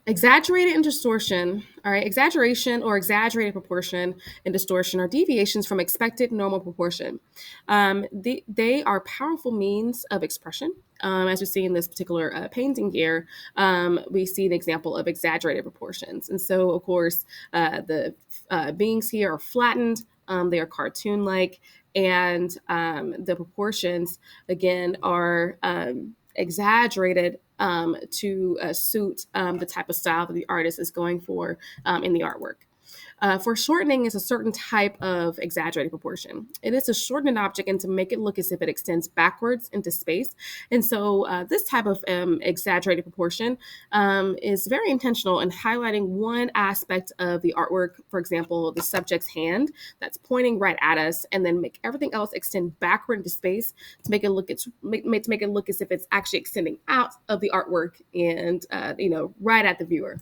Exaggerated and distortion. All right, exaggeration or exaggerated proportion and distortion are deviations from expected normal proportion. They are powerful means of expression. As we see in this particular painting here, we see an example of exaggerated proportions. And so, of course, the beings here are flattened, they are cartoon like, and the proportions, again, are exaggerated to suit the type of style that the artist is going for in the artwork. Foreshortening is a certain type of exaggerated proportion. It is to shorten an object and to make it look as if it extends backwards into space. And so, this type of exaggerated proportion is very intentional in highlighting one aspect of the artwork. For example, the subject's hand that's pointing right at us, and then make everything else extend backward into space to make it look to make it look as if it's actually extending out of the artwork and right at the viewer.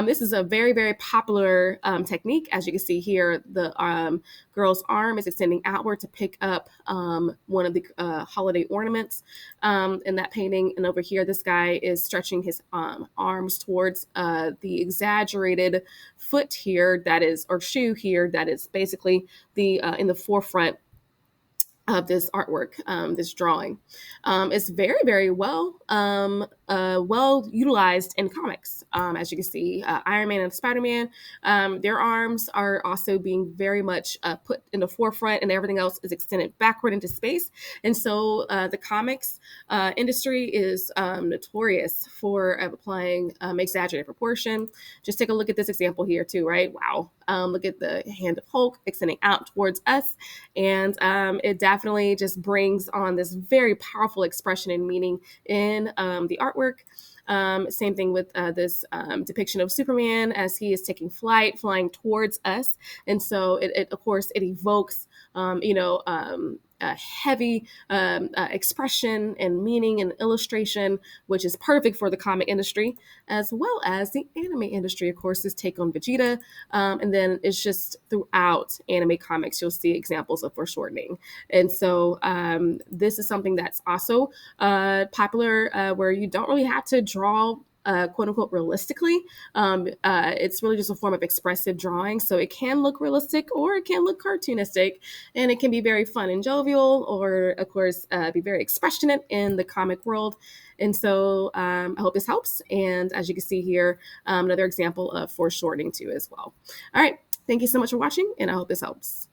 This is a very, very popular technique. As you can see here, the girl's arm is extending outward to pick up one of the holiday ornaments in that painting. And over here, this guy is stretching his arms towards the exaggerated foot here that is, or shoe here, that is basically the in the forefront of this artwork, this drawing. It's very, very well utilized in comics. As you can see, Iron Man and Spider-Man, their arms are also being very much put in the forefront, and everything else is extended backward into space. And so the comics industry is notorious for applying exaggerated proportion. Just take a look at this example here too, right? Wow. Look at the hand of Hulk extending out towards us, and it definitely just brings on this very powerful expression and meaning in the artwork. Same thing with this depiction of Superman as he is taking flight, flying towards us, and so of course it evokes a heavy expression and meaning and illustration, which is perfect for the comic industry as well as the anime industry. Of course, this take on Vegeta, and then it's just throughout anime comics you'll see examples of foreshortening. And so this is something that's also popular, where you don't really have to draw quote unquote realistically. It's really just a form of expressive drawing. So it can look realistic or it can look cartoonistic, and it can be very fun and jovial, or of course, be very expressionate in the comic world. And so I hope this helps. And as you can see here, another example of foreshortening too as well. All right. Thank you so much for watching, and I hope this helps.